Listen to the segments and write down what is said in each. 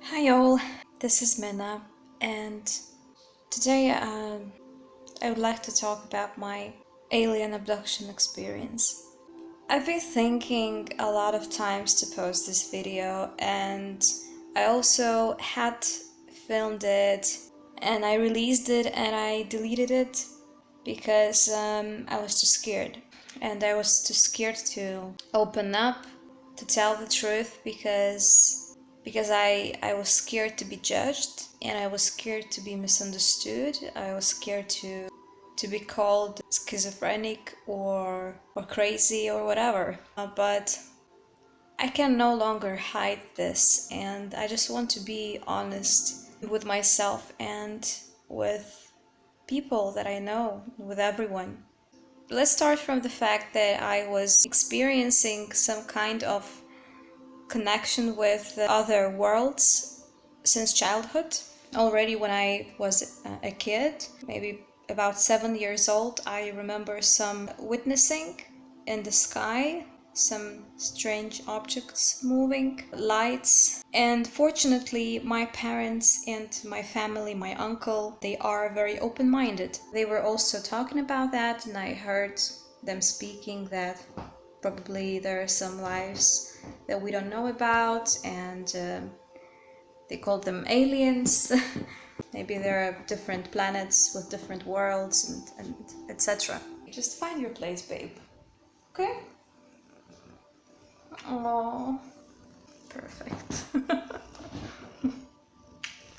Hi all, this is Minna, and today I would like to talk about my alien abduction experience. I've been thinking a lot of times to post this video, and I also had filmed it and I released it and I deleted it because I was too scared. And I was too scared to open up, to tell the truth because I was scared to be judged, and I was scared to be misunderstood. I was scared to be called schizophrenic or crazy or whatever. But I can no longer hide this, and I just want to be honest with myself and with people that I know, with everyone. Let's start from the fact that I was experiencing some kind of connection with other worlds since childhood. Already when I was a kid, maybe about 7 years old, I remember some witnessing in the sky, some strange objects moving, lights. And fortunately, my parents and my family, my uncle, they are very open-minded. They were also talking about that, and I heard them speaking that probably there are some lives that we don't know about, and they called them aliens. Maybe there are different planets with different worlds and etc. Just find your place, babe. Okay? Oh, perfect.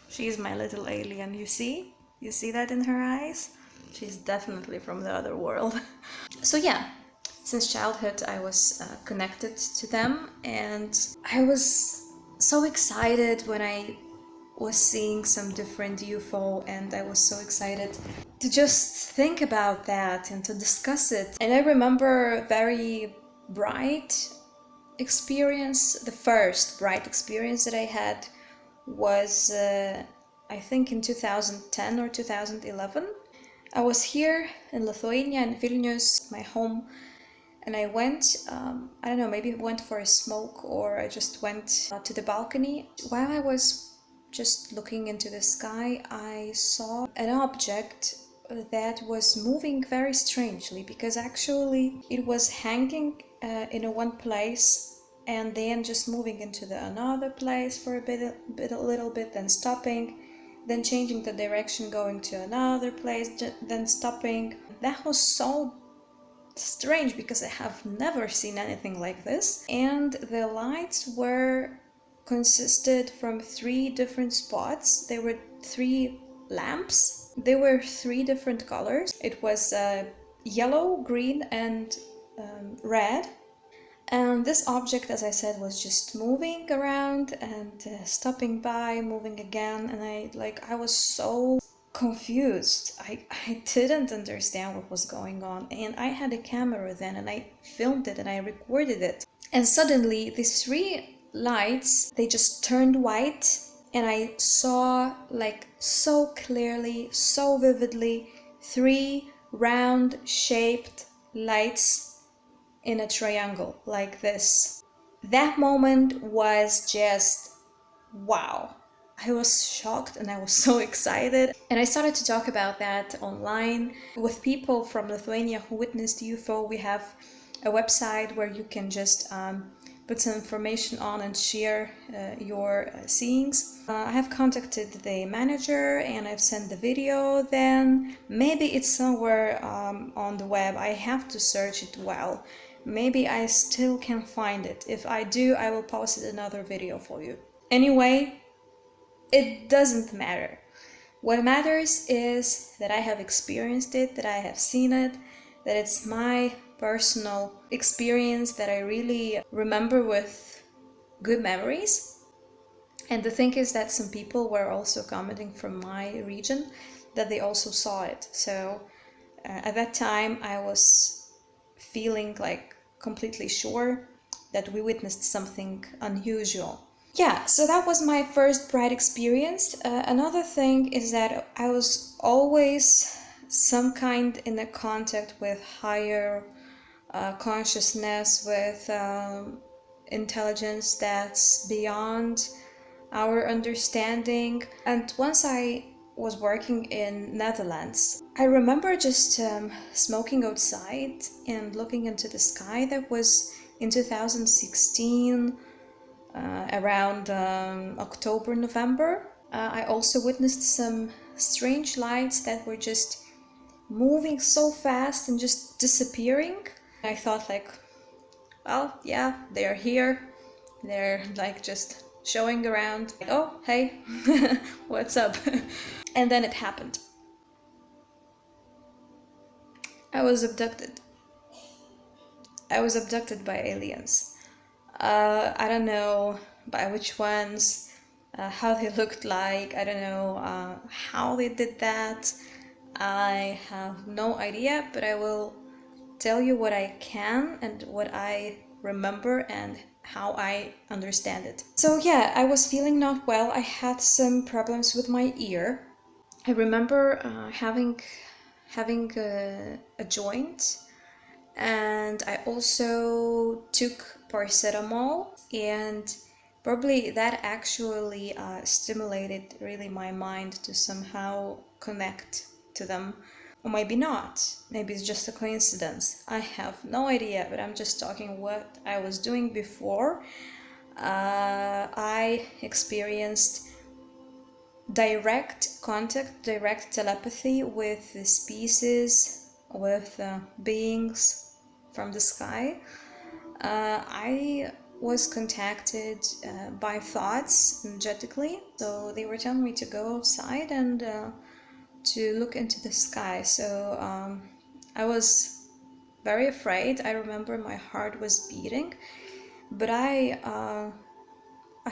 She's my little alien, you see? You see that in her eyes? She's definitely from the other world. So yeah, since childhood I was connected to them, and I was so excited when I was seeing some different UFO, and I was so excited to just think about that and to discuss it. And I remember a very bright experience. The first bright experience that I had was I think in 2010 or 2011. I was here in Lithuania, in Vilnius, my home, and I went, I don't know, maybe I went for a smoke, or I just went to the balcony. While I was just looking into the sky, I saw an object that was moving very strangely, because actually it was hanging in a one place and then just moving into another place for a little bit, then stopping, then changing the direction, going to another place, then stopping. That was so strange because I have never seen anything like this. And the lights were consisted from 3 different spots. They were 3 lamps. They were 3 different colors. It was yellow, green, and red. And this object, as I said, was just moving around and stopping by, moving again, and I was so confused. I didn't understand what was going on, and I had a camera then, and I filmed it and I recorded it. And suddenly these 3 lights, they just turned white, and I saw, like, so clearly, so vividly, 3 round shaped lights in a triangle like this. That moment was just wow. I was shocked and I was so excited, and I started to talk about that online with people from Lithuania who witnessed UFO. We have a website where you can just put some information on and share your seeings. I have contacted the manager and I've sent the video. Then maybe it's somewhere on the web. I have to search it well. Maybe I still can find it. If I do, I will post it another video for you. Anyway, it doesn't matter. What matters is that I have experienced it, that I have seen it, that it's my personal experience that I really remember with good memories. And the thing is that some people were also commenting from my region that they also saw it. So at that time I was feeling like completely sure that we witnessed something unusual. Yeah, so that was my first bright experience. Another thing is that I was always some kind in a contact with higher consciousness, with intelligence that's beyond our understanding. And once I was working in Netherlands, I remember just smoking outside and looking into the sky. That was in 2016, around October, November. I also witnessed some strange lights that were just moving so fast and just disappearing. I thought like, well, yeah, they're here. They're like just showing around. Like, oh, hey, what's up? And then it happened. I was abducted. I was abducted by aliens. I don't know by which ones, how they looked like. I don't know how they did that. I have no idea, but I will tell you what I can and what I remember and how I understand it. So yeah, I was feeling not well. I had some problems with my ear. I remember having a joint, and I also took paracetamol, and probably that actually stimulated really my mind to somehow connect to them. Or maybe not. Maybe it's just a coincidence. I have no idea, but I'm just talking what I was doing before. I experienced direct contact, direct telepathy with the species, with beings from the sky. I was contacted by thoughts energetically, so they were telling me to go outside and to look into the sky. So I was very afraid. I remember my heart was beating, but I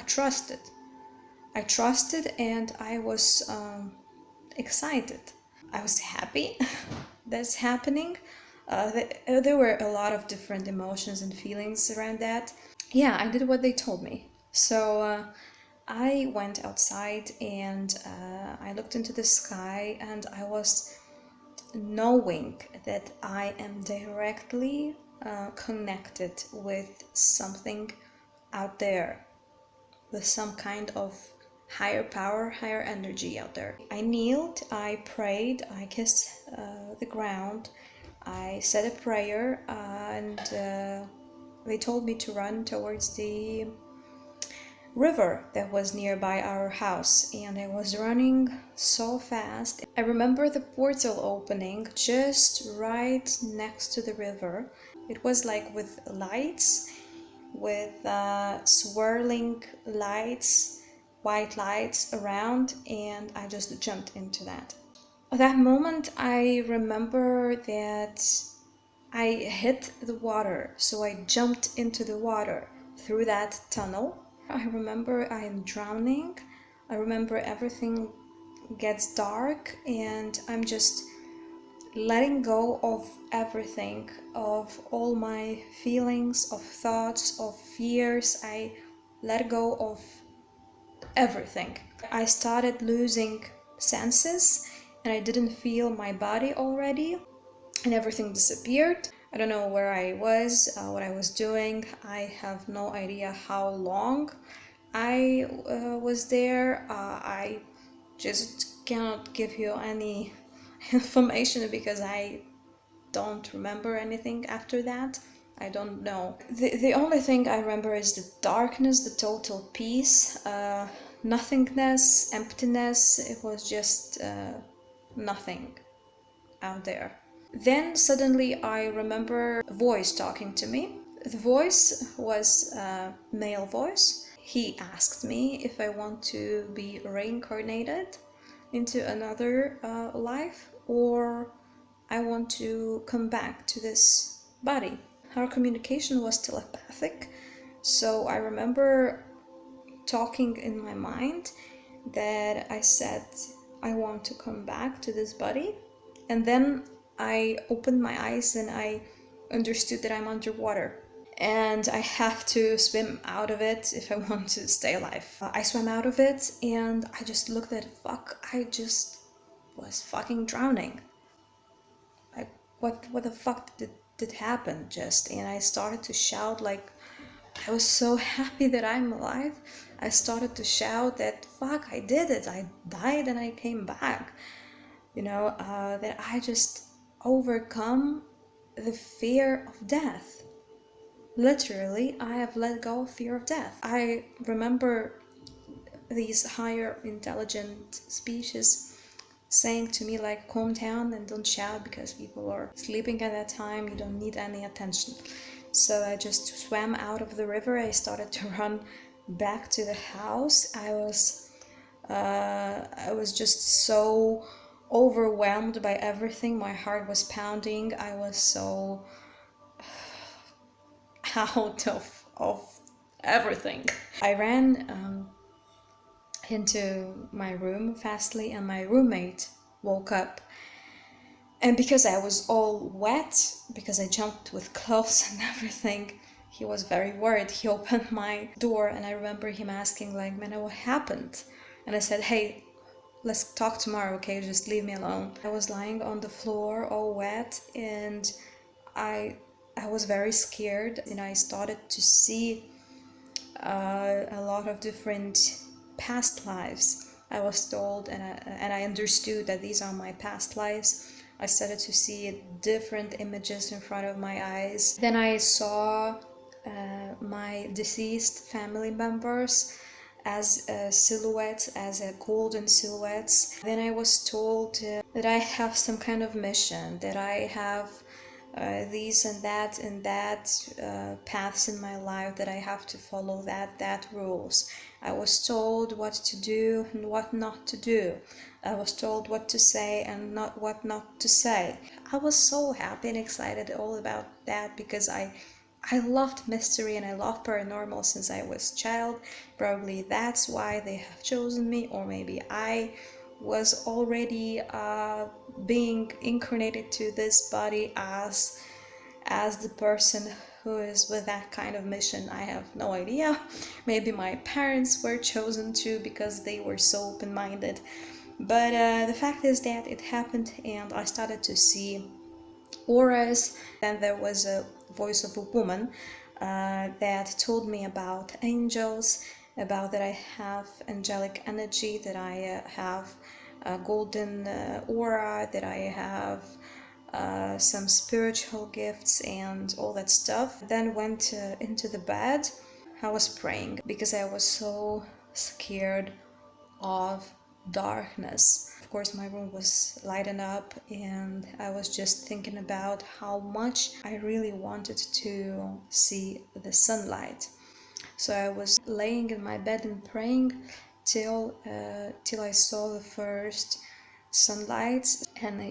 trusted. I trusted, and I was excited. I was happy that's happening. There were a lot of different emotions and feelings around that. Yeah, I did what they told me. So I went outside and I looked into the sky, and I was knowing that I am directly connected with something out there, with some kind of higher power, higher energy out there. I kneeled, I prayed, I kissed the ground, I said a prayer, and they told me to run towards the river that was nearby our house, and I was running so fast. I remember the portal opening just right next to the river. It was like with lights, with swirling lights, white lights around, and I just jumped into that. At that moment, I remember that I hit the water, so I jumped into the water through that tunnel. I remember I am drowning. I remember everything gets dark, and I'm just letting go of everything, of all my feelings, of thoughts, of fears. I let go of everything. I started losing senses, and I didn't feel my body already, and everything disappeared. I don't know where I was, what I was doing. I have no idea how long I was there. I just cannot give you any information because I don't remember anything after that. I don't know. The only thing I remember is the darkness, the total peace, nothingness, emptiness. It was just nothing out there. Then suddenly I remember a voice talking to me. The voice was a male voice. He asked me if I want to be reincarnated into another life, or I want to come back to this body. Our communication was telepathic, so I remember talking in my mind that I said I want to come back to this body, and then I opened my eyes and I understood that I'm underwater and I have to swim out of it if I want to stay alive. I swam out of it and I just looked at fuck. I just was fucking drowning. Like what the fuck did happen just? And I started to shout like I was so happy that I'm alive. I started to shout that, fuck, I did it, I died and I came back. That I just overcome the fear of death. Literally, I have let go of fear of death. I remember these higher intelligent species saying to me, like, calm down and don't shout because people are sleeping at that time, you don't need any attention. So I just swam out of the river. I started to run back to the house. I was just so overwhelmed by everything. My heart was pounding. I was so out of everything. I ran into my room fastly, and my roommate woke up. And because I was all wet, because I jumped with clothes and everything, he was very worried. He opened my door, and I remember him asking, like, "Mana, what happened?" And I said, "Hey, let's talk tomorrow, okay? Just leave me alone." I was lying on the floor all wet, and I was very scared. I started to see a lot of different past lives. I was told, and I understood that these are my past lives. I started to see different images in front of my eyes. Then I saw my deceased family members as silhouettes, as golden silhouettes. Then I was told that I have some kind of mission, that I have these and that paths in my life, that I have to follow that rules. I was told what to do and what not to do. I was told what to say and what not to say. I was so happy and excited all about that because I loved mystery and I loved paranormal since I was a child. Probably that's why they have chosen me, or maybe I was already being incarnated to this body as the person who is with that kind of mission. I have no idea. Maybe my parents were chosen too because they were so open-minded. But the fact is that it happened, and I started to see auras. Then there was a voice of a woman that told me about angels, about that I have angelic energy, that I have a golden aura, that I have some spiritual gifts and all that stuff. Then went into the bed. I was praying because I was so scared of darkness. Of course, my room was lighted up, and I was just thinking about how much I really wanted to see the sunlight. So I was laying in my bed and praying till I saw the first sunlight, and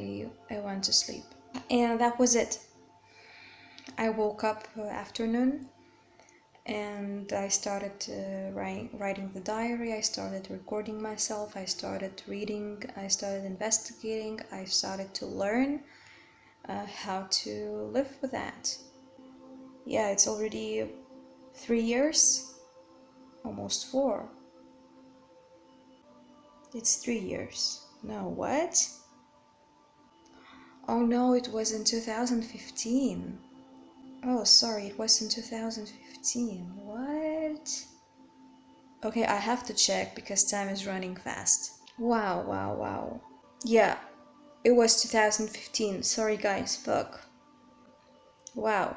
I went to sleep. And that was it. I woke up afternoon, and I started writing the diary. I started recording myself. I started reading. I started investigating. I started to learn how to live with that. Yeah, it's already 3 years, almost 4. It's 3 years. No, what? Oh no, it was in 2015. Oh, sorry, it was in 2015. What? Okay, I have to check because time is running fast. Wow, wow, wow. Yeah, it was 2015. Sorry guys, fuck. Wow,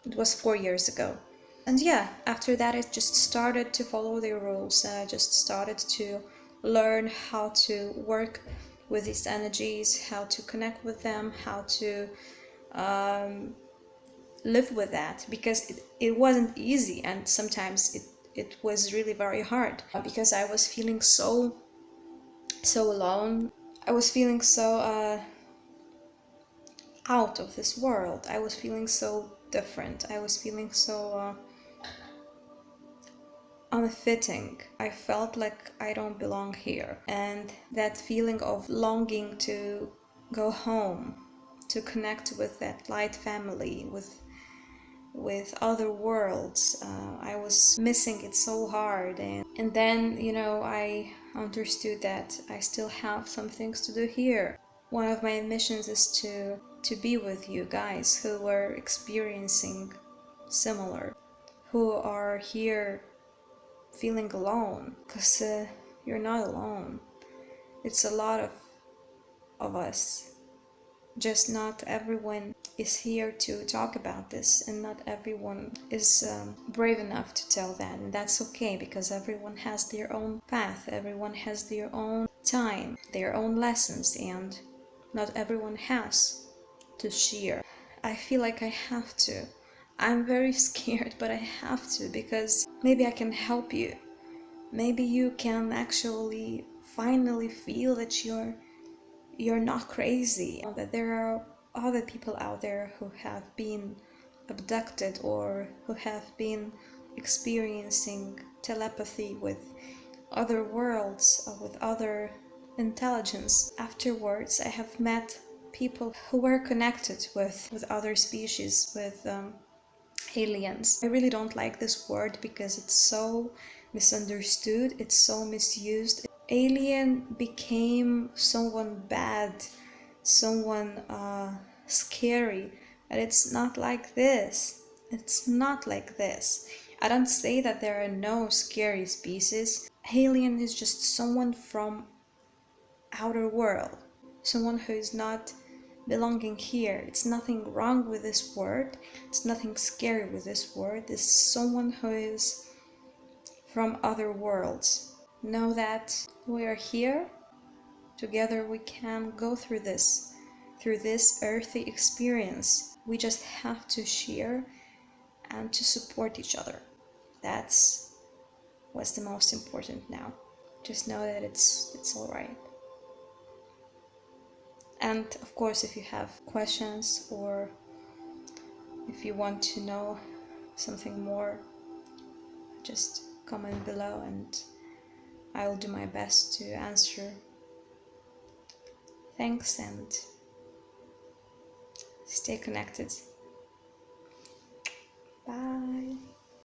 it was 4 years ago. And yeah, after that I just started to follow the rules, and I just started to learn how to work with these energies, how to connect with them, how to live with that, because it wasn't easy, and sometimes it was really very hard because I was feeling so alone. I was feeling so out of this world. I was feeling so different. I was feeling so unfitting. I felt like I don't belong here, and that feeling of longing to go home, to connect with that light family, with other worlds. I was missing it so hard, and then I understood that I still have some things to do here. One of my missions is to be with you guys who were experiencing similar, who are here feeling alone, because you're not alone. It's a lot of us. Just not everyone is here to talk about this, and not everyone is brave enough to tell that, and that's okay, because everyone has their own path, everyone has their own time, their own lessons, and not everyone has to share. I feel like I have to. I'm very scared, but I have to, because maybe I can help you. Maybe you can actually finally feel that you're not crazy, that there are other people out there who have been abducted, or who have been experiencing telepathy with other worlds, or with other intelligence. Afterwards, I have met people who were connected with other species, with aliens. I really don't like this word because it's so misunderstood, it's so misused. Alien became someone bad, someone scary, but it's not like this. It's not like this. I don't say that there are no scary species. Alien is just someone from outer world, someone who is not belonging here. It's nothing wrong with this word, it's nothing scary with this word. It's someone who is from other worlds. Know that we are here together. We can go through this earthy experience. We just have to share and to support each other. That's what's the most important now. Just know that it's all right. And of course, if you have questions, or if you want to know something more, just comment below and I'll do my best to answer. Thanks, and stay connected. Bye.